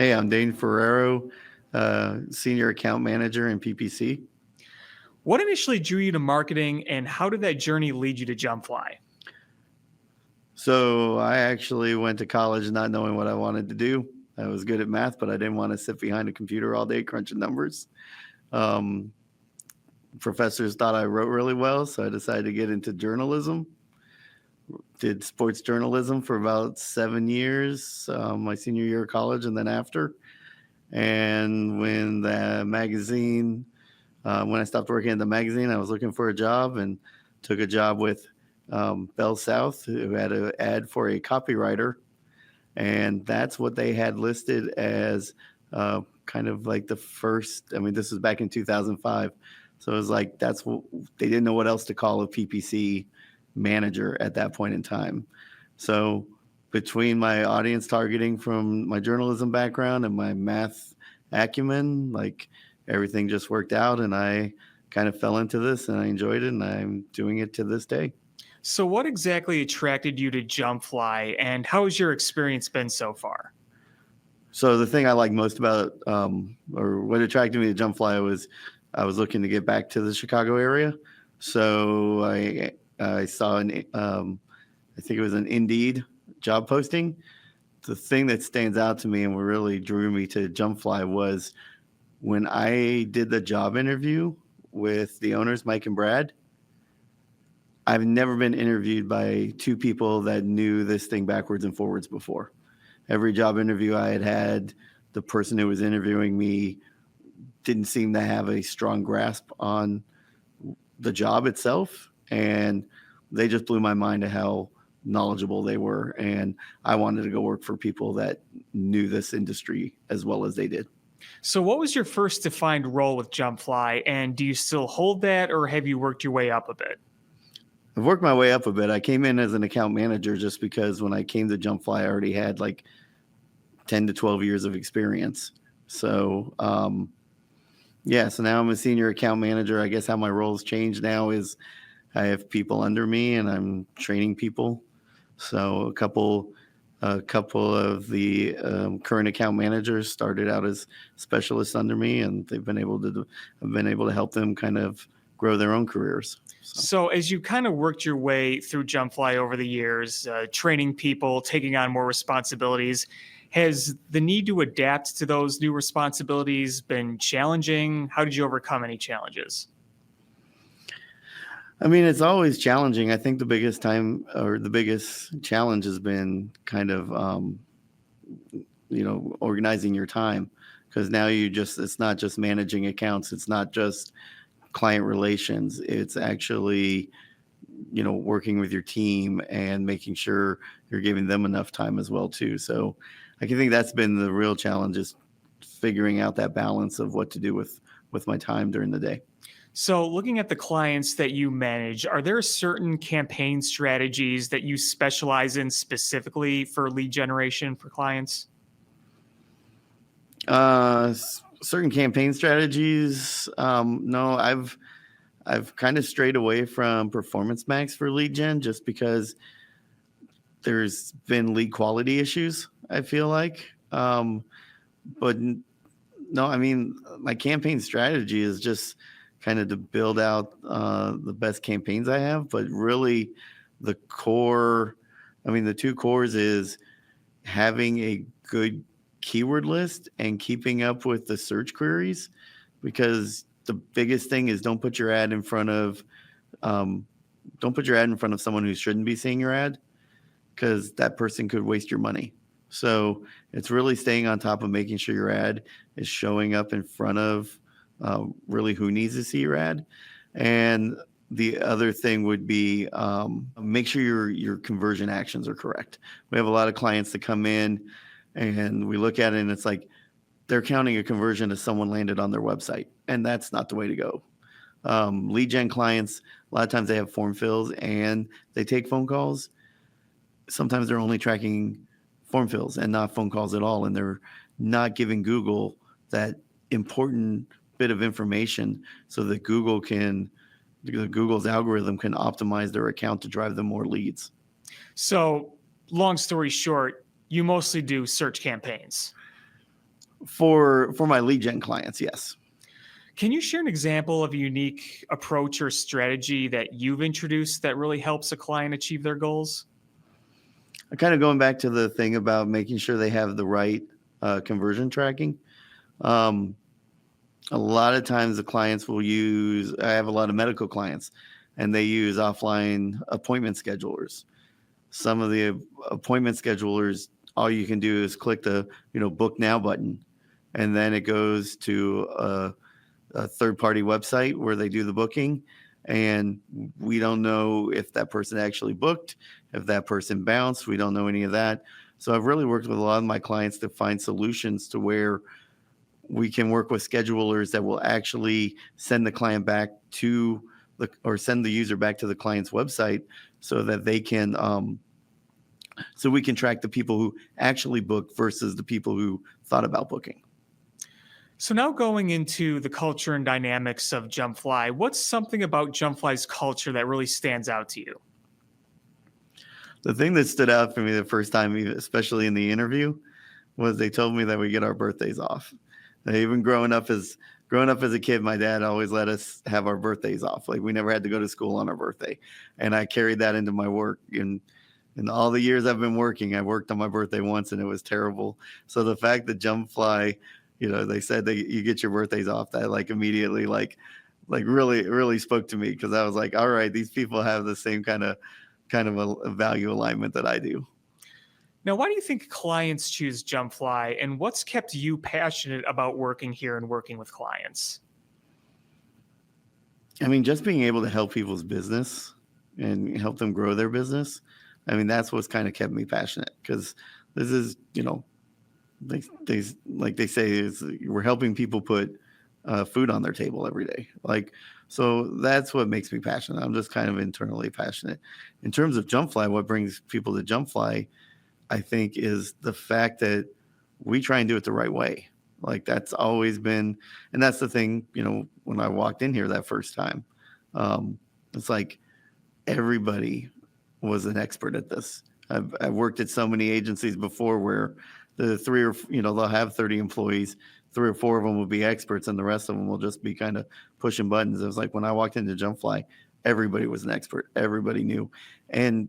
Hey, I'm Dain Ferrero, Senior Account Manager in PPC. What initially drew you to marketing, and how did that journey lead you to JumpFly? So I actually went to college not knowing what I wanted to do. I was good at math, but I didn't want to sit behind a computer all day crunching numbers. Um, Professors thought I wrote really well, so I decided to get into journalism. Did sports journalism for about 7 years, my senior year of college and then after. And when I stopped working at the magazine, I was looking for a job and took a job with Bell South, who had an ad for a copywriter. And that's what they had listed as kind of like the first. I mean, this was back in 2005. So it was like that's what they didn't know what else to call a PPC manager at that point in time. So between my audience targeting from my journalism background and my math acumen, like everything just worked out and I kind of fell into this and I enjoyed it and I'm doing it to this day. So, what exactly attracted you to JumpFly, and how has your experience been so far? So the thing I like most about, or what attracted me to JumpFly was I was looking to get back to the Chicago area. So I saw I think it was an Indeed job posting. The thing that stands out to me and what really drew me to JumpFly was when I did the job interview with the owners, Mike and Brad. I've never been interviewed by two people that knew this thing backwards and forwards before. Every job interview I had, the person who was interviewing me didn't seem to have a strong grasp on the job itself. And they just blew my mind to how knowledgeable they were. And I wanted to go work for people that knew this industry as well as they did. So, what was your first defined role with JumpFly, and do you still hold that, or have you worked your way up a bit? I've worked my way up a bit. I came in as an account manager just because when I came to JumpFly, I already had like 10 to 12 years of experience. So, so now I'm a senior account manager. I guess how my roles changed now is I have people under me and I'm training people. So a couple of the current account managers started out as specialists under me, and I've been able to help them kind of grow their own careers. So, as you kind of worked your way through JumpFly over the years, training people, taking on more responsibilities, has the need to adapt to those new responsibilities been challenging? How did you overcome any challenges? I mean, it's always challenging. I think the biggest challenge has been kind of, organizing your time, because now it's not just managing accounts. It's not just client relations. It's actually, working with your team and making sure you're giving them enough time as well too. So I think that's been the real challenge, is figuring out that balance of what to do with my time during the day. So, looking at the clients that you manage, are there certain campaign strategies that you specialize in specifically for lead generation for clients? Certain campaign strategies. No, I've kind of strayed away from Performance Max for lead gen just because there's been lead quality issues, I feel like. But no, I mean, my campaign strategy is just kind of to build out the best campaigns I have. But really, the two cores is having a good keyword list and keeping up with the search queries, because the biggest thing is don't put your ad in front of someone who shouldn't be seeing your ad, because that person could waste your money. So it's really staying on top of making sure your ad is showing up in front of really who needs to see your ad. And the other thing would be make sure your conversion actions are correct. We have a lot of clients that come in and we look at it and it's like they're counting a conversion as someone landed on their website, and that's not the way to go. Lead gen clients, a lot of times they have form fills and they take phone calls. Sometimes they're only tracking form fills and not phone calls at all, and they're not giving Google that important bit of information so that Google's algorithm can optimize their account to drive them more leads. So, long story short, you mostly do search campaigns. For my lead gen clients, yes. Can you share an example of a unique approach or strategy that you've introduced that really helps a client achieve their goals? Kind of going back to the thing about making sure they have the right conversion tracking. Um, a lot of times the clients will use, I have a lot of medical clients, and they use offline appointment schedulers. Some of the appointment schedulers, all you can do is click the, book now button, and then it goes to a third-party website where they do the booking, and we don't know if that person actually booked, if that person bounced. We don't know any of that. So I've really worked with a lot of my clients to find solutions to where we can work with schedulers that will actually send the client back to or send the user back to the client's website so that they can so we can track the people who actually booked versus the people who thought about booking. So now going into the culture and dynamics of JumpFly, what's something about JumpFly's culture that really stands out to you? The thing that stood out for me the first time, especially in the interview, was they told me that we get our birthdays off. Even growing up as a kid, my dad always let us have our birthdays off. Like we never had to go to school on our birthday, and I carried that into my work. And in all the years I've been working, I worked on my birthday once, and it was terrible. So the fact that JumpFly, they said that you get your birthdays off, that like immediately really spoke to me, because I was like, all right, these people have the same kind of a value alignment that I do. Now, why do you think clients choose JumpFly, and what's kept you passionate about working here and working with clients? I mean, just being able to help people's business and help them grow their business. I mean, that's what's kind of kept me passionate, because this is, they like they say, we're helping people put food on their table every day. So that's what makes me passionate. I'm just kind of internally passionate. In terms of JumpFly, what brings people to JumpFly, I think, is the fact that we try and do it the right way. Like that's always been, and that's the thing, when I walked in here that first time, it's like everybody was an expert at this. I've worked at so many agencies before where the they'll have 30 employees, 3 or 4 of them will be experts, and the rest of them will just be kind of pushing buttons. It was like when I walked into JumpFly, everybody was an expert. Everybody knew. And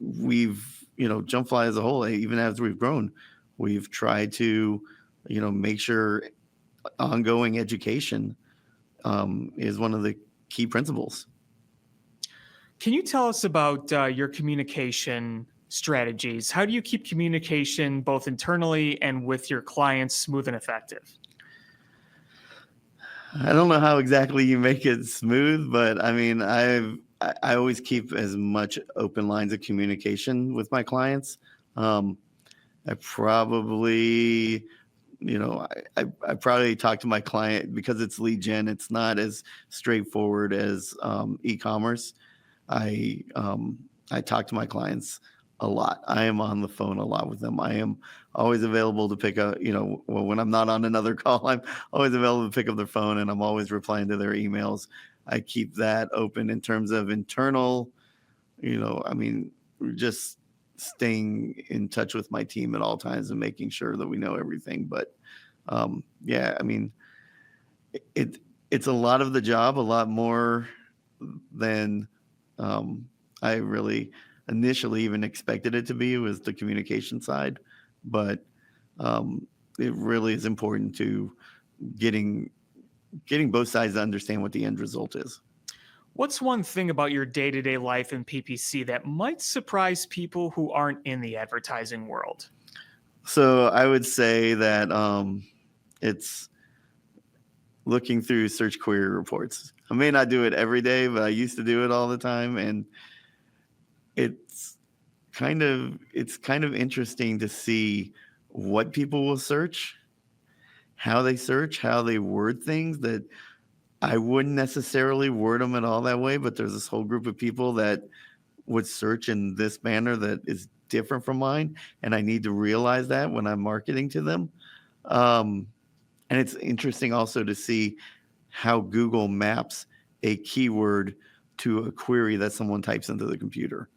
JumpFly as a whole, even as we've grown, we've tried to, make sure ongoing education is one of the key principles. Can you tell us about your communication strategies? How do you keep communication both internally and with your clients smooth and effective? I don't know how exactly you make it smooth, but I mean, I always keep as much open lines of communication with my clients. I probably, I probably talk to my client, because it's lead gen. It's not as straightforward as e-commerce. I talk to my clients a lot. I am on the phone a lot with them. I am always available to pick up, when I'm not on another call, I'm always available to pick up their phone, and I'm always replying to their emails. I keep that open. In terms of internal, I mean, just staying in touch with my team at all times and making sure that we know everything. But yeah, I mean, it's a lot of the job, a lot more than I really initially even expected it to be, was the communication side. But it really is important to getting both sides to understand what the end result is. What's one thing about your day-to-day life in PPC that might surprise people who aren't in the advertising world? So I would say that it's looking through search query reports. I may not do it every day, but I used to do it all the time, and it's kind of interesting to see what people will search, how they word things that I wouldn't necessarily word them at all that way, but there's this whole group of people that would search in this manner that is different from mine, and I need to realize that when I'm marketing to them. And it's interesting also to see how Google maps a keyword to a query that someone types into the computer.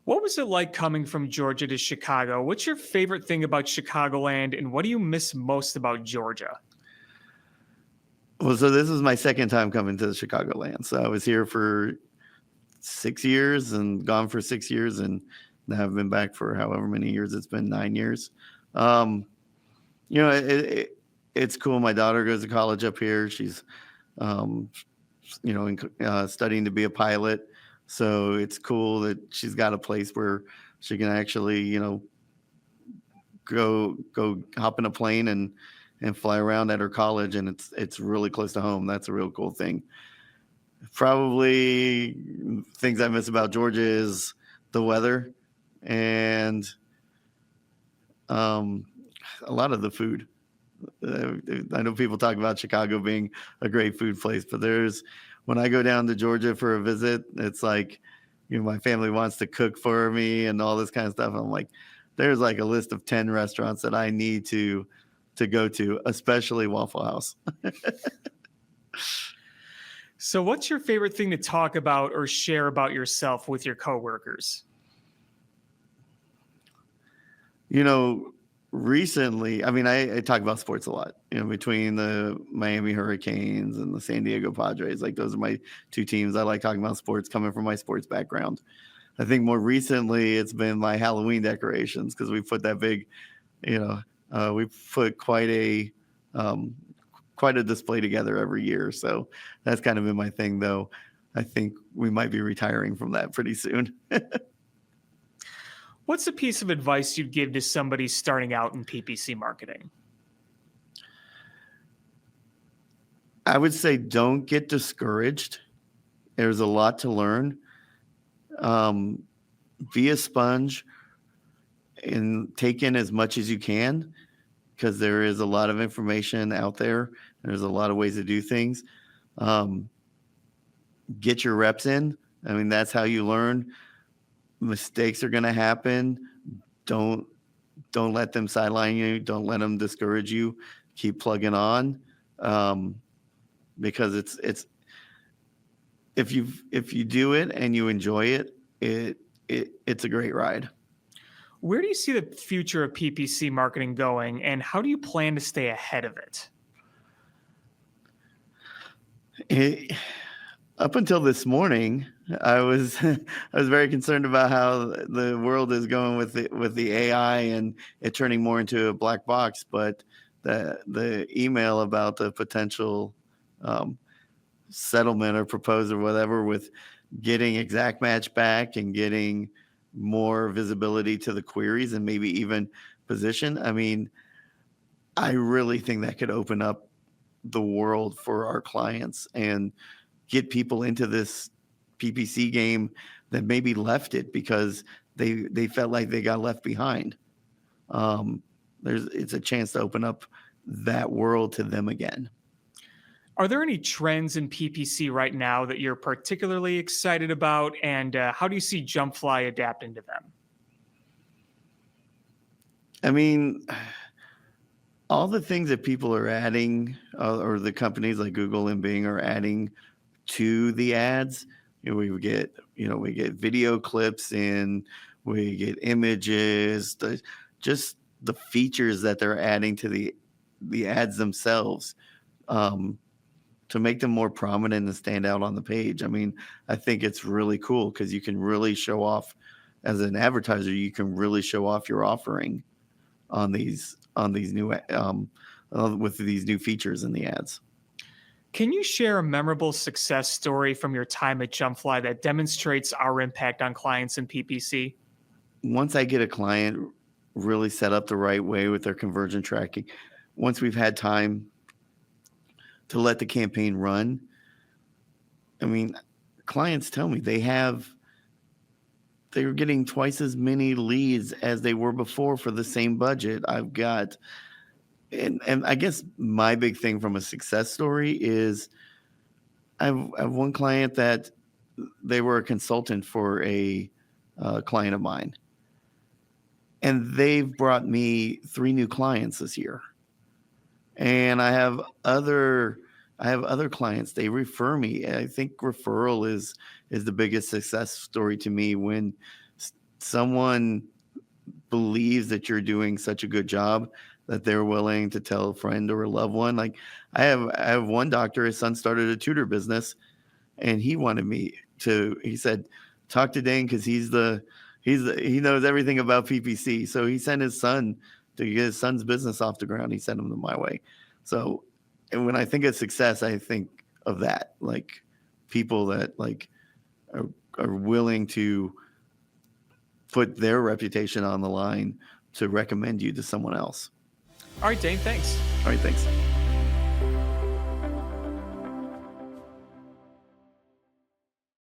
What was it like coming from Georgia to Chicago? What's your favorite thing about Chicagoland, and what do you miss most about Georgia? Well, so this is my second time coming to the Chicagoland. So I was here for 6 years and gone for 6 years, and now I've been back for however many years it's been, 9 years. Um, it's cool. My daughter goes to college up here. She's, um, studying to be a pilot. So it's cool that she's got a place where she can actually, go hop in a plane and fly around at her college, and it's really close to home. That's a real cool thing. Probably things I miss about Georgia is the weather and um, a lot of the food. I know people talk about Chicago being a great food place, but when I go down to Georgia for a visit, it's like, my family wants to cook for me and all this kind of stuff. I'm like, there's like a list of 10 restaurants that I need to go to, especially Waffle House. So, what's your favorite thing to talk about or share about yourself with your coworkers? Recently, I mean, I talk about sports a lot, between the Miami Hurricanes and the San Diego Padres. Like, those are my two teams. I like talking about sports coming from my sports background. I think more recently it's been my Halloween decorations, because we put that big, we put quite a display together every year. So that's kind of been my thing, though. I think we might be retiring from that pretty soon. What's a piece of advice you'd give to somebody starting out in PPC marketing? I would say don't get discouraged. There's a lot to learn. Be a sponge and take in as much as you can, because there is a lot of information out there. There's a lot of ways to do things. Get your reps in. I mean, that's how you learn. Mistakes are going to happen. Don't let them sideline you. Don't let them discourage you. Keep plugging on, because it's if you do it and you enjoy it, it's a great ride. Where do you see the future of PPC marketing going, and how do you plan to stay ahead of it? Up until this morning, I was very concerned about how the world is going with the AI and it turning more into a black box. But the email about the potential settlement or proposal or whatever, with getting exact match back and getting more visibility to the queries and maybe even position. I mean, I really think that could open up the world for our clients and get people into this PPC game that maybe left it because they felt like they got left behind. It's a chance to open up that world to them again. Are there any trends in PPC right now that you're particularly excited about, and how do you see JumpFly adapting to them? I mean, all the things that people are adding, or the companies like Google and Bing are adding to the ads, we get video clips in, we get images, just the features that they're adding to the ads themselves, to make them more prominent and stand out on the page. I mean, I think it's really cool because you can really show off, as an advertiser, you can really show off your offering on these new with these new features in the ads. Can you share a memorable success story from your time at JumpFly that demonstrates our impact on clients in PPC? Once I get a client really set up the right way with their conversion tracking, once we've had time to let the campaign run, I mean, clients tell me they're getting twice as many leads as they were before for the same budget. I've got, and I guess my big thing from a success story is I've one client that they were a consultant for a client of mine, and they've brought me 3 new clients this year. And I have other clients. They refer me. I think referral is the biggest success story to me, when someone believes that you're doing such a good job that they're willing to tell a friend or a loved one. Like I have one doctor, his son started a tutor business, and he wanted me to, he said, talk to Dain because he knows everything about PPC. So he sent his son to get his son's business off the ground. He sent him to my way. So, and when I think of success, I think of that, like people that like are willing to put their reputation on the line to recommend you to someone else. All right, Dain, thanks. All right, thanks.